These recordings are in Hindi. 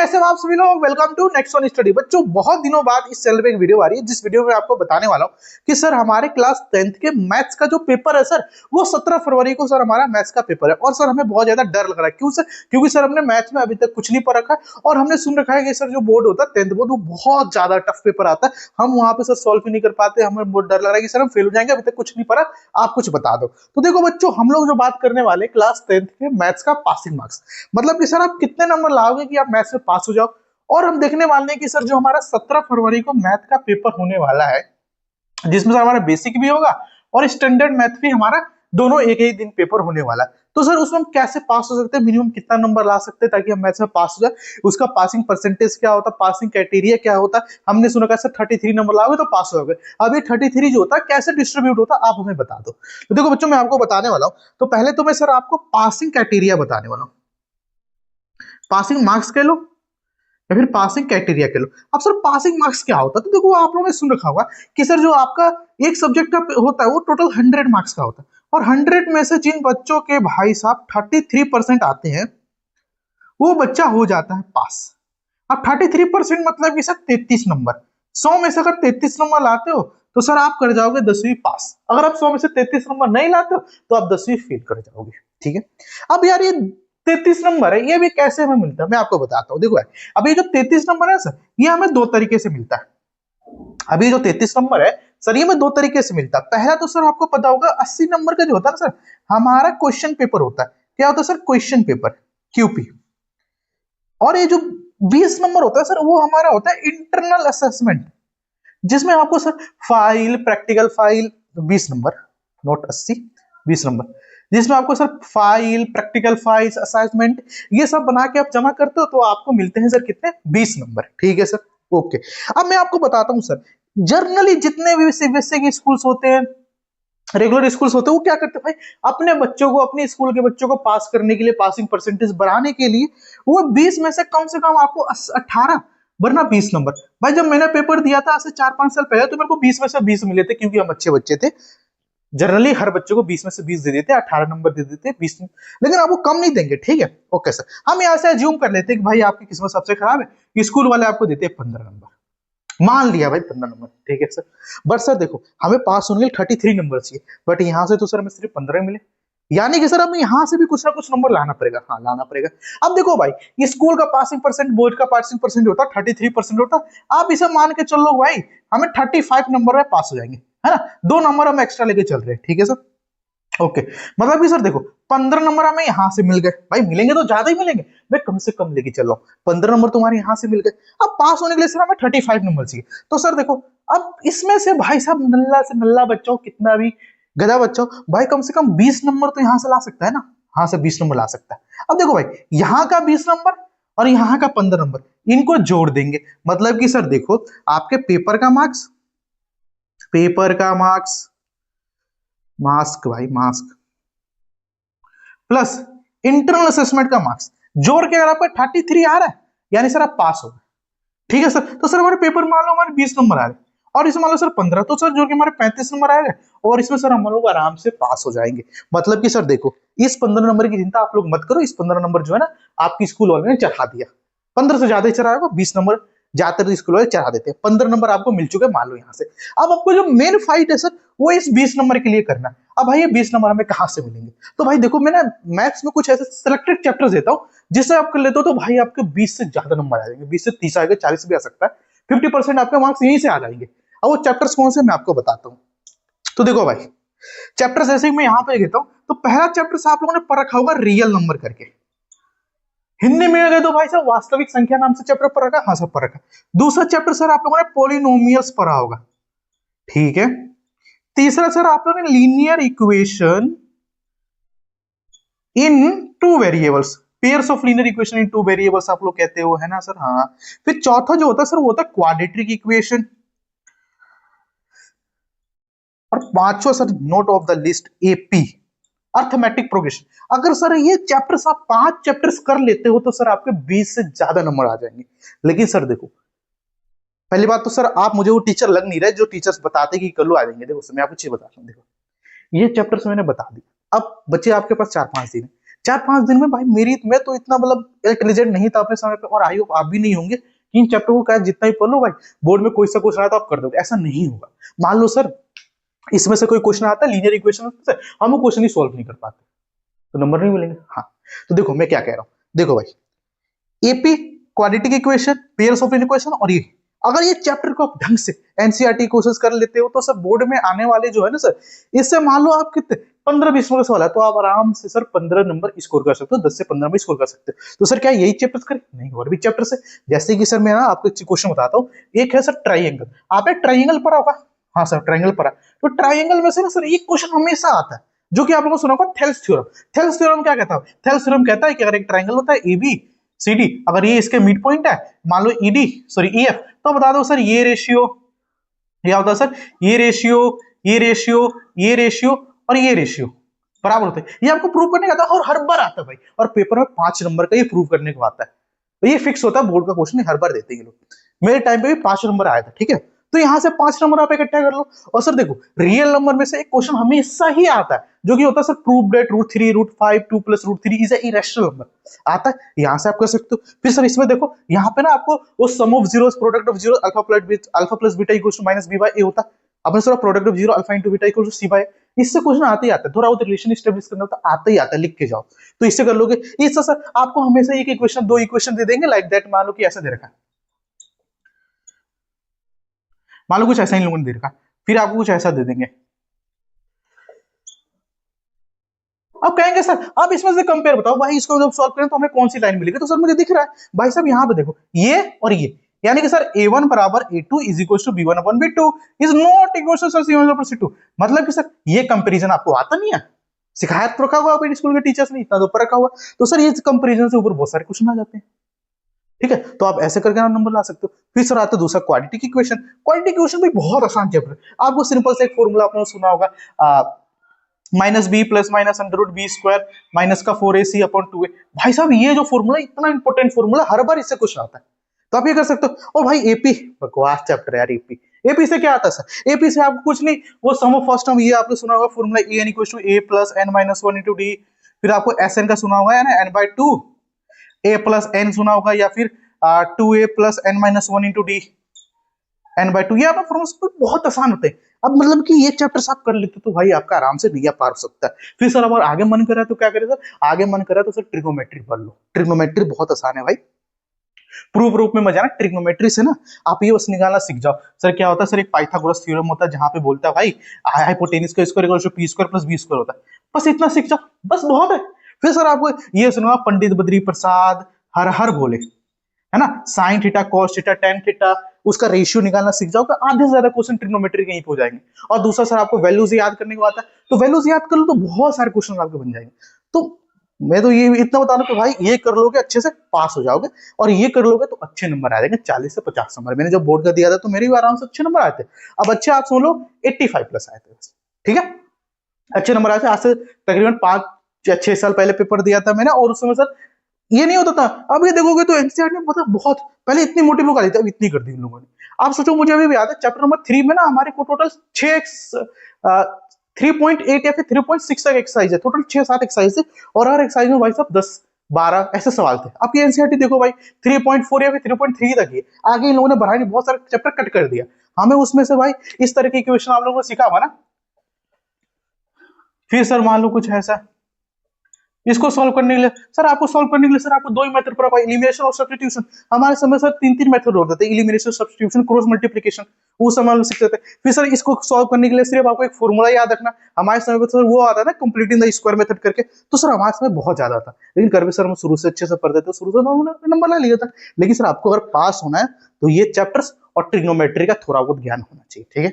कैसे हो आप सभी लोग। Welcome to next one study. बच्चों बहुत दिनों बाद इस चैनल पे एक वीडियो आ रही है जिस वीडियो में आपको बताने वाला हूँ कि सर हमारे क्लास 10th के मैथ्स का जो पेपर है सर वो 17 फरवरी को सर हमारा मैथ्स का पेपर है। और सर हमें बहुत ज्यादा डर लग रहा है। क्यों सर? क्योंकि सर हमने मैथ्स में अभी तक कुछ नहीं पढ़ रखा है और हमने सुन रखा है कि सर जो बोर्ड होता है 10th बोर्ड वो बहुत ज्यादा टफ पेपर आता है। हम वहां पे सर सॉल्व ही नहीं कर पाते। हमें बहुत डर लग रहा है कि सर हम फेल हो जाएंगे, अभी तक कुछ नहीं पढ़ा, आप कुछ बता दो। तो देखो बच्चों, हम लोग जो बात करने वाले क्लास 10th के मैथ्स का पासिंग मार्क्स, मतलब कि सर आप कितने नंबर लाओगे कि आप मैथ्स में पास हो जाओ। और हम देखने वाले हैं कि सर जो हमारा 17 फरवरी को मैथ का पेपर होने वाला है जिसमें सर हमारा बेसिक भी होगा और स्टैंडर्ड मैथ भी हमारा दोनों एक ही दिन पेपर होने वाला है। तो सर उसमें हम कैसे पास हो सकते हैं, मिनिमम कितना नंबर ला सकते हैं ताकि हम मैथ्स में पास हो जाए, उसका पासिंग परसेंटेज क्या होता है, पासिंग क्राइटेरिया क्या होता है। हमने सुना था सर 33 नंबर लाओगे तो पास होगे। अब ये 33 जो होता है कैसे डिस्ट्रीब्यूट होता है आप हमें बता दो। तो देखो बच्चों, मैं आपको बताने वाला हूँ। तो पहले तो मैं सर आपको पासिंग क्राइटेरिया बताने वाला हूँ। पासिंग मार्क्स कह लो या फिर पासिंग क्राइटेरिया कह लो। अब सर पासिंग मार्क्स क्या होता है? तो देखो आप लोगों ने सुन रखा होगा कि सर जो आपका एक सब्जेक्ट का होता है वो टोटल 100 मार्क्स का होता है और 100 में से जिन बच्चों के भाई साहब 33% आते हैं वो बच्चा हो जाता है पास। अब 33% मतलब कि सर 33 नंबर। 100 में से अगर 33 नंबर लाते हो तो सर आप कर जाओगे 10वीं पास। अगर आप 100 में से 33 नंबर नहीं लाते हो तो आप 10वीं फेल कर जाओगे। ठीक है। अब यार ये 33 नंबर है, ये भी कैसे हमें मिलता है मैं आपको बताता हूँ। देखो यार, अब ये जो 33 नंबर है सर ये हमें दो तरीके से मिलता है। अभी जो 33 नंबर है सर ये हमें दो तरीके से मिलता है। पहला तो सर आपको पता होगा 80 नंबर का जो होता है ना सर हमारा क्वेश्चन पेपर होता है। क्या होता है सर? Question paper, QP. और ये जो 20 नंबर होता है सर वो हमारा होता है इंटरनल असेसमेंट, जिसमें आपको sir file, practical file 20 number, note 80, 20 number, जिसमें आपको sir file, practical files, assignment ये सब बना के आप जमा करते हो तो आपको मिलते हैं सर कितने? 20 नंबर। ठीक है सर, ओके। अब मैं आपको बताता हूं सर, जर्नली जितने भी सीबीएसई के स्कूल्स होते हैं, रेगुलर स्कूल्स होते हैं, वो क्या करते हैं भाई, अपने बच्चों को, अपने स्कूल के बच्चों को पास करने के लिए, पासिंग परसेंटेज बढ़ाने के लिए वो 20 में से कम आपको 18 वरना 20 नंबर। भाई जब मैंने पेपर दिया था आज से 4-5 साल पहले तो मेरे को 20 में से 20 मिले थे क्योंकि हम अच्छे बच्चे थे। जनरली हर बच्चे को 20 में से 20 दे देते, 18 नंबर दे देते, 20 में, लेकिन आप वो कम नहीं देंगे। ठीक है, ओके सर। हम यहाँ से अज्यूम कर लेते हैं कि भाई आपकी किस्मत सबसे खराब है, स्कूल वाले आपको देते हैं 15 नंबर, मान लिया भाई 15 नंबर। ठीक है सर, बट सर देखो हमें पास होने के लिए 33 नंबर चाहिए, बट यहाँ से तो सर हमें सिर्फ 15 मिले, यानी कि सर हमें यहाँ से भी कुछ ना कुछ नंबर लाना पड़ेगा। हाँ लाना पड़ेगा। अब देखो भाई, ये स्कूल का पासिंग परसेंट, बोर्ड का पासिंग परसेंट होता है 33% होता है। आप इसे मान के चल लो भाई हमें 35 नंबर में पास हो जाएंगे, है ना। 2 नंबर हम एक्स्ट्रा लेके चल रहे हैं। ठीक है सर, ओके। मतलब कि सर देखो 15 नंबर हमें यहां से मिल गए, भाई मिलेंगे तो ज्यादा ही मिलेंगे, मैं कम से कम लेके चल रहा हूँ। 15 नंबर तुम्हारे यहां से मिल गए। अब पास होने के लिए सर हमें 35 नंबर चाहिए। तो सर देखो अब इसमें से भाई साहब नल्ला से नल्ला बच्चा हो, कितना भी गधा बच्चा हो, भाई कम से कम 20 नंबर तो यहां से ला सकता है ना। हाँ से 20 नंबर ला सकता है। अब देखो भाई यहाँ का 20 नंबर और यहाँ का 15 नंबर इनको जोड़ देंगे, मतलब कि सर देखो आपके पेपर का मार्क्स, पेपर का मार्क्स, मास्क भाई मास्क, प्लस इंटरनल असेसमेंट का मार्क्स जोड़ के अगर आपका 33 आ रहा है यानी सर आप पास हो गए। ठीक है सर। तो सर हमारे पेपर मान लो हमारे 20 नंबर आ रहे और इसमें मान लो सर 15, तो सर जोड़ के हमारे 35 नंबर आएगा और इसमें सर हम लोग आराम से पास हो जाएंगे। मतलब कि सर देखो इस 15 नंबर की चिंता आप लोग मत करो, इस 15 नंबर जो है ना आपकी स्कूल वाले ने चढ़ा दिया। 15 से ज्यादा ही चढ़ाया होगा, 20 नंबर ज्यादातर स्कूल वाले चढ़ा देते हैं। 15 नंबर आपको मिल चुके मान लो यहाँ से। अब आपको जो मेन फाइट है सर वो इस 20 नंबर के लिए करना। अब भाई ये 20 नंबर हमें कहाँ से मिलेंगे? तो भाई देखो मैं ना मैथ्स में कुछ ऐसे सिलेक्टेड चैप्टर्स देता हूँ जिससे आप कर लेते हो तो भाई आपके 20 से ज्यादा नंबर आ जाएंगे, 20 से 30 आएंगे, 40 भी आ सकता है, 50% आपके मार्क्स यहीं से आ जाएंगे। अब वो चैप्टर्स कौन से मैं आपको बताता हूँ। तो देखो भाई चैप्टर्स ऐसे ही मैं यहाँ पे देता हूँ। तो पहला चैप्टर आप लोगों ने पढ़ रखा होगा रियल नंबर करके, हिंदी में अगर तो भाई साहब वास्तविक संख्या नाम से चैप्टर पढ़ रखा, हाँ सब पढ़ रखा। दूसरा चैप्टर सर आप लोगों ने पॉलिनोमियल्स पढ़ा होगा। ठीक है। तीसरा सर आप लोगों ने linear equation in two variables, pairs of linear equation in two variables आप लोग कहते हो, है ना सर। हाँ। फिर चौथा जो होता है सर वो होता है क्वाड्रेटिक इक्वेशन। और पांचवा sir note of the list AP, arithmetic progression. अगर सर ये चैप्टर्स आप 5 चैप्टर्स कर लेते हो तो सर आपके 20 से ज्यादा नंबर आ जाएंगे। लेकिन सर देखो पहली बात तो सर आप मुझे वो टीचर लग नहीं रहे जो टीचर्स बताते कि कर लो आ जाएंगे। देखो सर मैं आपको चीज बताता हूँ, देखो ये चैप्टर्स मैंने बता दिया, अब बच्चे आपके पास 4-5 दिन है, 4-5 दिन में भाई मैं तो इतना मतलब इंटेलिजेंट नहीं था अपने समय पे, और आई होप आप भी नहीं होंगे कि इन चैप्टर को क्या जितना ही पढ़ लो भाई बोर्ड में कोई सा क्वेश्चन आया तो आप कर दोगे, ऐसा नहीं होगा। मान लो सर इसमें से कोई क्वेश्चन आता है लीनियर इक्वेशन से, हम वो क्वेश्चन ही सॉल्व नहीं कर पाते तो नंबर नहीं मिलेंगे। हाँ तो देखो मैं क्या कह रहा हूँ, देखो भाई AP quadratic equation, pairs of equation, और ये अगर ये चैप्टर को आप ढंग से एनसीईआरटी कोशिश कर लेते हो तो सर बोर्ड में आने वाले जो है ना सर, इससे मान लो आप कितने 15-20 नंबर सवाल है तो आप आराम से सर 15 नंबर स्कोर कर सकते हो, 10 से 15 में स्कोर कर सकते हो। तो सर क्या यही चैप्टर करें? नहीं, और भी चैप्टर से, जैसे कि सर मैं ना आपको क्वेश्चन बताता हूँ। एक है सर ट्राइंगल, आपने ट्राइंगल पढ़ा होगा, हाँ सर ट्राइंगल पढ़ा। तो ट्राइंगल में से ना सर एक क्वेश्चन हमेशा आता है जो कि आप लोगों को सुना होगा, थेल्स थ्योरम। थेल्स थ्योरम क्या कहता है? थेल्स थ्योरम कहता है कि अगर एक ट्राइंगल होता है एबी सीडी, अगर ये इसके मिड पॉइंट है मान लो ईडी सॉरी ईएफ, तो बता दो सर ये रेशियो क्या होता है सर, ये रेशियो ये रेशियो ये रेशियो और ये रेशियो बराबर होते हैं। ये आपको प्रूव करने का आता है और हर बार आता है भाई, और पेपर में 5 नंबर का ये प्रूव करने को आता है। तो ये फिक्स होता है, बोर्ड का क्वेश्चन हर बार देते हैं लोग। मेरे टाइम पे भी 5 नंबर आया था, ठीक है। तो यहां से 5 नंबर आप इकट्ठा कर लो। और सर देखो रियल नंबर में से एक क्वेश्चन हमेशा ही आता है जो कि होता है sir prove that √3 √5 2 + √3 is a irrational number, आता है। यहां से आप कर सकते हो। फिर सर इसमें देखो यहाँ पे ना आपको वो sum of zeros product of zero alpha plus beta equals to minus b/a होता है। अपने सर product of zero alpha into beta equals to c/a, इससे क्वेश्चन आते ही आता है। थोड़ा बहुत रिलेशन एस्टेब्लिश करना होता है, आता ही आता है, लिख के जाओ तो इससे कर लोगे। इससे सर आपको हमेशा एक इक्वेशन 2 इक्वेशन दे देंगे लाइक दैट, मान लो कि ऐसा दे रखा है, मान लो कुछ ऐसा इन लोगों ने दे रखा, फिर आपको कुछ ऐसा दे देंगे। अब कहेंगे सर आप इसमें से कंपेयर बताओ भाई, इसको जब सॉल्व करें तो हमें कौन सी लाइन मिलेगी? तो सर मुझे दिख रहा है भाई साहब यहाँ पे देखो ये और ये, यानी कि सर a1 बराबर a2 is equal to b1/b2 is not equal to sir c1/c2। मतलब कि सर ये कंपैरिजन आपको आता नहीं है, सिखाया तो रखा हुआ अपने स्कूल के टीचर्स ने, इतना तो ऊपर रखा हुआ। तो सर ये कंपैरिजन से ऊपर बहुत सारे क्वेश्चन आ जाते हैं, ठीक है। तो आप ऐसे करके नंबर ला सकते हो। फिर सर आता है दूसरा क्वाड्रेटिक इक्वेशन। क्वाड्रेटिक इक्वेशन भी बहुत आसान चैप्टर है। आपको सिंपल से एक फॉर्मूला आपने सुना होगा, -b plus minus √b² minus का 4ac/2a। भाई साहब ये जो फॉर्मूला इतना इंपॉर्टेंट फॉर्मूला, हर बार इससे कुछ आता है, तो आप ये कर सकते हो। और भाई एपी बकवास चैप्टर है यार। एपी से क्या आता है सर? एपी से आपको कुछ नहीं, वो सम ऑफ फर्स्ट टर्म, ये आपने सुना होगा formula an = a + n - 1 * d। फिर आपको sn का सुना होगा ना, n/2 a + n सुना होगा, या फिर 2a + n - 1 * d n/2। ये आपका फॉर्मूला बहुत आसान होते हैं। अब मतलब कि ये चैप्टर्स आप कर लेते तो भाई आपका आराम से नैया पार हो सकता है। फिर सर अगर आगे मन करा तो क्या करें सर? आगे मन करा तो सर ट्रिग्नोमेट्री पढ़ लो। ट्रिग्नोमेट्री बहुत आसान है भाई, प्रूफ रूप में मजा ना। ट्रिग्नोमेट्री से ना आप ये बस निकालना सीख जाओ। सर क्या होता है सर, एक पाइथागोरस थ्योरम होता है जहां पे बोलता है भाई हाइपोटेनस का square equal to p² + b² होता है। बस इतना सीख जाओ, बस बहुत है। फिर सर आपको ये सुना पंडित बद्री प्रसाद हर हर बोले, है ना, sin theta cos theta tan theta, उसका रेशियो निकालना सीख जाओगे, आधे से ज्यादा क्वेश्चन ट्रिग्नोमेट्री के ही हो जाएंगे। और दूसरा सर आपको वैल्यूज याद करने को आता है, तो वैल्यूज याद कर लो तो बहुत सारे क्वेश्चन आपके बन जाएंगे। तो मैं तो ये इतना बता रहा हूँ कि भाई ये कर लोगे अच्छे से पास हो जाओगे, और ये कर लोगे तो अच्छे नंबर आ जाएंगे, 40 से 50 नंबर। मैंने जब बोर्ड का दिया था तो मेरे भी आराम से अच्छे नंबर आए थे। अब अच्छे आप सुन लो 85+ आए थे, ठीक है, अच्छे नंबर आए थे। आज से तकरीबन 5 या 6 साल पहले पेपर दिया था मैंने, और उस समय सर ये नहीं होता था। अब ये देखोगे तो एनसीईआरटी ने मतलब बहुत पहले इतनी मोटी बुक आ रही थी, अब इतनी कर दी इन लोगों ने। आप सोचो, मुझे अभी भी याद है चैप्टर नंबर 3 में ना हमारे को टोटल 3.8 या फिर 3.6 तक एक्सरसाइज है, टोटल 6-7 एक्सरसाइज है, और हर एक्सरसाइज में भाई साहब 10-12 ऐसे सवाल थे। अब ये एनसीईआरटी देखो भाई 3.4 या फिर 3.3 तक ही, आगे इन लोगों ने बढ़ाई, बहुत सारे चैप्टर कट कर दिया। हमें उसमें से भाई इस तरह के क्वेश्चन आप लोगों ने सीखा हुआ ना। फिर सर मान लो कुछ ऐसा, इसको सॉल्व करने के लिए सर आपको सर आपको 2 ही मेथड पड़ा भाई, एलिमिनेशन और सब्स्टिट्यूशन। हमारे समय सर 3-3 मेथड होते थे, एलिमिनेशन, सब्स्टिट्यूशन, क्रॉस मल्टीप्लिकेशन, वो समय हम सीखते थे। फिर सर इसको सॉल्व करने के लिए सिर्फ आपको एक फॉर्मूला याद रखना। हमारे समय पर सर वो आता था कंप्लीटिंग द स्क्वायर मेथड करके, तो सर हमारे समय बहुत ज्यादा था। लेकिन करके सर हम शुरू से अच्छे से पढ़ते थे, शुरू से नंबर ला लिया था। लेकिन सर आपको अगर पास होना है तो ये चैप्टर्स और ट्रिग्नोमेट्री का थोड़ा बहुत ज्ञान होना चाहिए, ठीक है।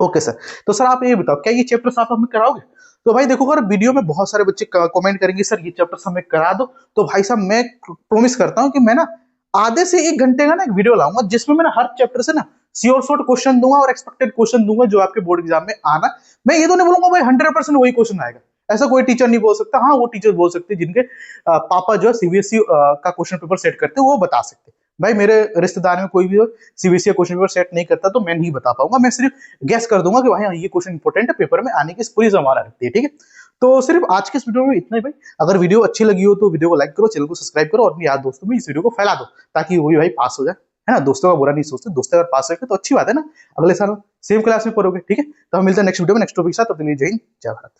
ओके सर, तो सर आप ये बताओ क्या ये चैप्टर्स आप हमें कराओगे? तो भाई देखो, अगर वीडियो में बहुत सारे बच्चे कमेंट करेंगे सर ये चैप्टर्स हमें करा दो, तो भाई साहब मैं प्रॉमिस करता हूं कि मैं ना आधे से 1 घंटे का ना एक वीडियो लाऊंगा जिसमें मैं ना हर चैप्टर से ना श्योर शॉर्ट क्वेश्चन दूंगा और एक्सपेक्टेड क्वेश्चन दूंगा जो आपके बोर्ड एग्जाम में आना। मैं ये तो नहीं बोलूंगा भाई 100% वही क्वेश्चन आएगा, ऐसा कोई टीचर नहीं बोल सकता। हाँ, वो टीचर बोल सकते जिनके पापा जो है सीबीएसई का क्वेश्चन पेपर सेट करते वो बता सकते। भाई मेरे रिश्तेदार में कोई भी सीबीएसई क्वेश्चन पेपर सेट नहीं करता तो मैं नहीं बता पाऊंगा, मैं सिर्फ गेस कर दूंगा कि भाई ये क्वेश्चन इंपॉर्टेंट है, पेपर में आने की पूरी संभावना रखती है, ठीक है। तो सिर्फ आज के इस वीडियो में इतना ही भाई। अगर वीडियो अच्छी लगी हो तो वीडियो को लाइक करो, चैनल को सब्सक्राइब करो और अपने यार दोस्तों में इस वीडियो को फैला दो, ताकि वो भी भाई पास हो जाए, है ना। दोस्तों का बुरा नहीं सोचते, दोस्त अगर पास होगा तो अच्छी बात है ना, अगले साल सेम क्लास में पढ़ोगे, ठीक है। तो हम मिलते हैं नेक्स्ट वीडियो में नेक्स्ट टॉपिक के साथ। अपने लिए जय हिंद, जय भारत।